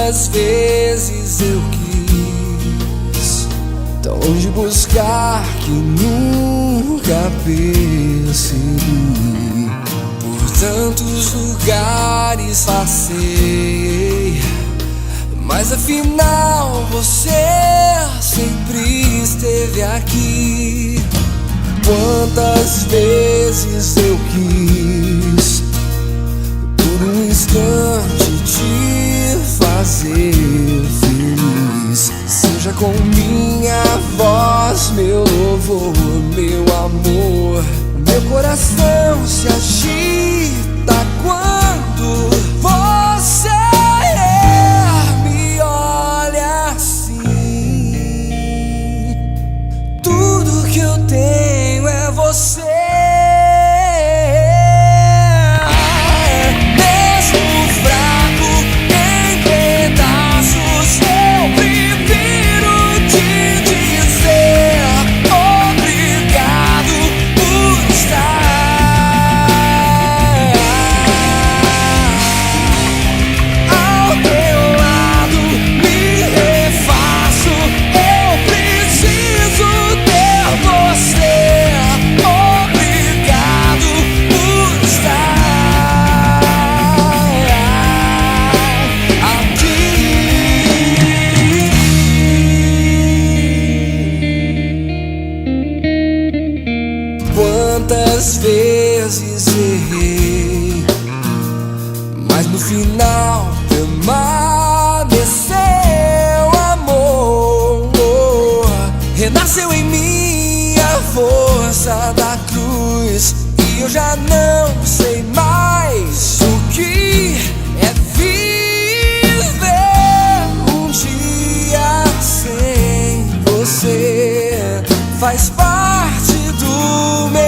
Quantas vezes eu quis tão longe buscar que nunca percebi. Por tantos lugares passei, mas afinal você sempre esteve aqui. Quantas vezes eu quis por um instante te fazer feliz, seja com minha voz, meu louvor, meu amor. Meu coração se agita quando você me olha assim. Tudo que eu tenho é você. Quantas vezes errei, mas no final permaneceu amor. Renasceu em mim a força da cruz, e eu já não sei mais o que é viver um dia sem você. Faz parte do meu